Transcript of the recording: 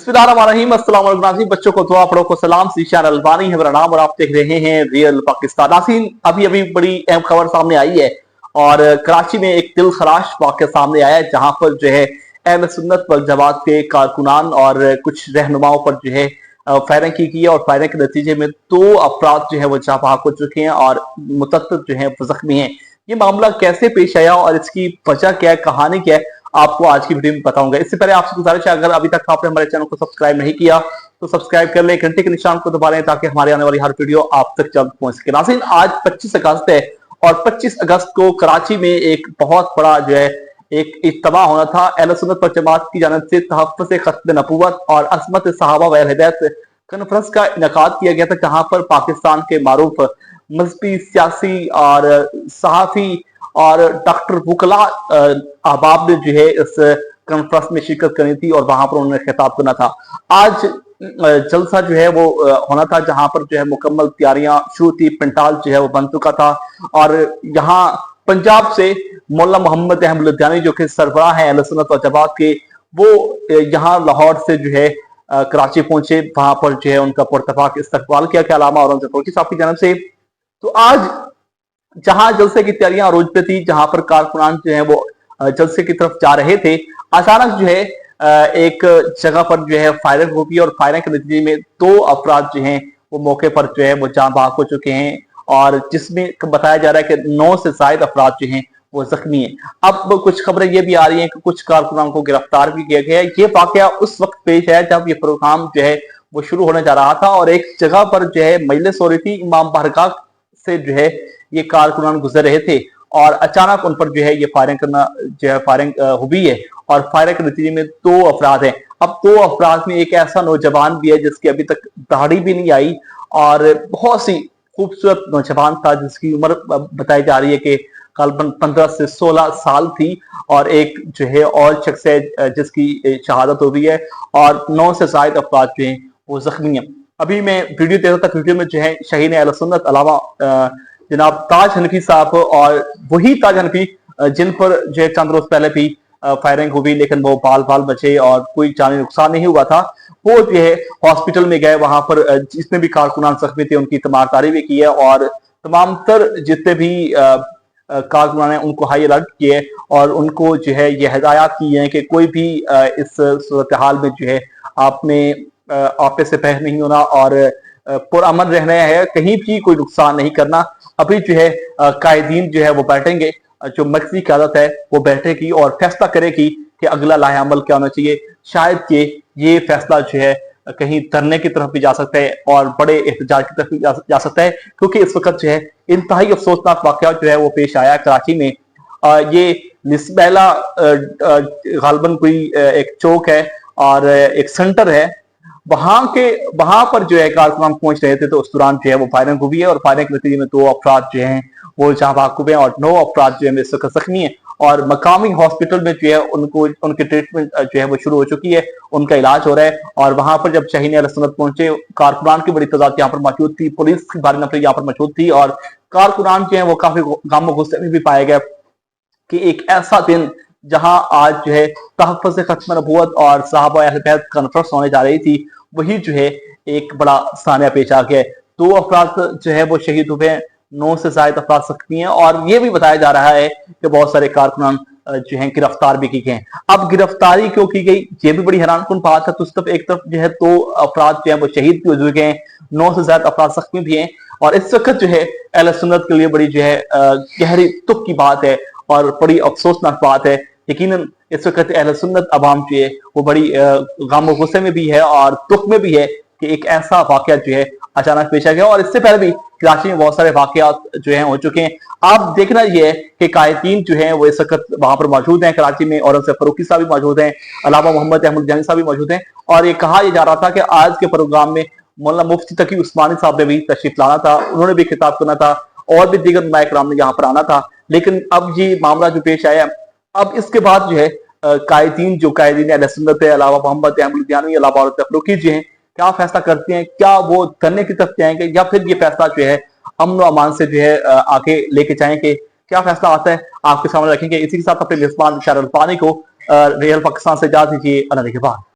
बिस्मिल्लाहिर्रहमानिर्रहीम। अस्सलाम वालेकुम नाज़रीन, बच्चों को दुआ, बड़ों को सलाम। ज़ीशान अल्बानी है मेरा नाम और आप देख रहे हैं रियल पाकिस्तान। नाज़रीन, अभी बड़ी अहम खबर सामने आई है और कराची में एक दिल खराश वाक़या सामने आया है, जहां पर जो है अहले सुन्नत वल जमात के कारकुनान और कुछ रहनुमाओं पर जो है फायरिंग की गई है और फायरिंग के नतीजे में 2 अफराद जो है वो जाँ बहक हो चुके हैं और मुतअद्दिद जो है वो जख्मी हैं। ये मामला कैसे पेश आया और इसकी वजह क्या है, कहानी क्या है, आपको आज की वीडियो में बताऊंगा। इससे पहले आपसे गुजारिश है, अगर अभी तक आपने हमारे चैनल को सब्सक्राइब नहीं किया तो सब्सक्राइब कर ले, घंटे के निशान को दबा लें ताकि हमारे आने वाली हर वीडियो आप तक जल्द पहुंच सके। नाज़रीन, आज 25 अगस्त है और 25 अगस्त को कराची में एक बहुत बड़ा जो है एक इज्तिमा होना था। अहले सुन्नत वल जमात की जानिब से तहफ़्फ़ुज़ खत्म नबूवत और अज़मत सहाबा व अहले बैत कॉन्फ्रेंस का इनेकाद किया गया था, जहां पर पाकिस्तान के मारूफ मजहबी, सियासी और सहाफ़ी और डॉक्टर वकला अहबाब ने जो है इस कॉन्फ्रेंस में शिरकत करनी थी और वहां पर उन्होंने खिताब करना था। आज जलसा जो है वो होना था, जहां पर जो है मुकम्मल तैयारियां शुरू थी, पंडाल जो है वो बन चुका था और यहाँ पंजाब से मौलाना मोहम्मद अहमद लुधियानी जो कि सरबराह हैं अहले सुन्नत वल जमात के, वो यहाँ लाहौर से जो है कराची पहुंचे। वहां पर जो है उनका पुरतफाक इस्तकबाल किया गया अल्लामा औरंगज़ेब फ़ारूकी साहब की जानिब से। तो आज जहां जलसे की तैयारियां अरूज पे थी, जहां पर कारकुनान जो है वो जलसे की तरफ जा रहे थे, अचानक जो है एक जगह पर जो है फायरिंग हो गई और फायरिंग के नतीजे में 2 अफराद जो हैं वो मौके पर जो है वो जाँ बहक हो चुके हैं और जिसमें बताया जा रहा है कि 9 से ज़ायद अफराद जो हैं वो जख्मी हैं। अब कुछ खबरें ये भी आ रही हैं कि कुछ कारकुनान को गिरफ्तार भी किया गया है। ये वाकया उस वक्त पेश आया जब ये प्रोग्राम जो है वो शुरू होने जा रहा था और एक जगह पर जो है मजलिस हो रही थी, इमाम बारगाह से जो है ये कारकुनान गुजर रहे थे और अचानक उन पर जो है ये फायरिंग करना जो है फायरिंग हुई है और फायरिंग के नतीजे में 2 अफराद हैं। अब 2 अफराद में एक ऐसा नौजवान भी है जिसकी अभी तक दाढ़ी भी नहीं आई और बहुत सी खूबसूरत नौजवान था जिसकी उम्र बताई जा रही है कि करीबन 15 से 16 साल थी और एक जो है और शख्स है जिसकी शहादत हो गई है और 9 से ज़ायद अफराद जो हैं वो जख्मी हैं। अभी मैं वीडियो देता था, वीडियो में जो है शहीद अहले सुन्नत अलावा जनाब ताज हनफी साहब और वही ताज हनफी जिन पर जो है चंद रोज पहले भी फायरिंग हुई लेकिन वो बाल बचे और कोई जानी नुकसान नहीं हुआ था, वो जो है हॉस्पिटल में गए। वहां पर जितने भी कारकुनान जख्मी थे उनकी तमारदारी भी की है और तमाम तर जितने भी कारकुनान हैं उनको हाई अलर्ट किए और उनको जो है ये हिदायत की है कि कोई भी इस सूरत हाल में जो है आपने आपे से पहले नहीं होना और पुरअमन रहना है, कहीं भी कोई नुकसान नहीं करना। अभी जो है कायदीन जो है वो बैठेंगे, जो मर्कजी क़यादत है वो बैठेगी और फैसला करेगी कि अगला लाहे अमल क्या होना चाहिए। शायद कि ये फैसला जो है कहीं धरने की तरफ भी जा सकता है और बड़े एहतजाज की तरफ भी जा सकता है, क्योंकि इस वक्त जो है इंतहाई अफसोसनाक वाक़या जो है वो पेश आया कराची में। ये लिस्बेला गालबन कोई एक चौक है और एक सेंटर है, वहां पर जो है कारकुनान पहुंच रहे थे तो उस दौरान जो है वो फायरिंग हुई है और फायरिंग के नतीजे में 2 अफराद जो हैं वो जाँ बहक हुए हैं और 9 अफराद जो है इस वक्त जख्मी है और मकामी हॉस्पिटल में जो है उनको उनकी ट्रीटमेंट जो है वो शुरू हो चुकी है, उनका इलाज हो रहा है। और वहां पर जब शहीद अहले सुन्नत पहुंचे, कारकुनान की बड़ी तादाद यहाँ पर मौजूद थी, पुलिस की भारी नफरी यहाँ पर मौजूद थी और कारकुनान जो है वो काफी गम गुस्से में भी पाया गया कि एक ऐसा दिन जहां आज जो है तहफ़्फ़ुज़ खत्म नबूवत और सहाबा अहले बैत कॉन्फ्रेंस होने जा रही थी, वही जो है एक बड़ा सानिया पेश आ गया है। 2 अफराद जो है वो शहीद हुए हैं, 9 से ज़ायद अफराद जख्मी हैं और ये भी बताया जा रहा है कि बहुत सारे कारकुनान जो हैं गिरफ्तार भी की गए हैं। अब गिरफ्तारी क्यों की गई, ये भी बड़ी हैरानकुन बात है। तो उस तरफ एक तरफ जो है 2 अफराद जो है वो शहीद भी हो चुके हैं, 9 से ज़ायद अफराद जख्मी भी हैं और इस वक्त जो है अहले सुन्नत के लिए बड़ी जो है गहरी दुख की बात है और बड़ी अफसोसनाक बात है। यकीनन इस वक्त अहले सुन्नत अवाम जो है वो बड़ी गम गुस्से में भी है और दुख में भी है कि एक ऐसा वाकया जो है अचानक पेश आ गया। और इससे पहले भी कराची में बहुत सारे वाकयात जो हैं हो चुके हैं। आप देखना ये है कि कायदीन जो हैं वो इस वक्त वहां पर मौजूद हैं कराची में, औरंगज़ेब फ़ारूकी साहब भी मौजूद हैं, अलामा मोहम्मद अहमद लुधियानी साहब भी मौजूद हैं और ये कहा यह जा रहा था कि आज के प्रोग्राम में मौलाना मुफ्ती तकी उस्मानी साहब ने भी तशरीफ लाना था, उन्होंने भी खिताब करना था और भी दीगर नुमाए कराम ने यहाँ पर आना था। लेकिन अब ये मामला जो पेश आया, अब इसके बाद जो है कायदीन अहले सुन्नत है, अलामा मोहम्मद अहमद लुधियानी, अलामा औरंगज़ेब फ़ारूकी जो हैं क्या फैसला करते हैं, क्या वो धरने की तरफ जाएंगे या फिर ये फैसला जो है अमन अमान से जो है आगे लेके जाएंगे, क्या फैसला आता है आपके सामने रखेंगे। इसी के साथ अपने मेजबान ज़ीशान अल्बानी को रियल पाकिस्तान से इजाज़त दीजिए। अल्लाह के बाद।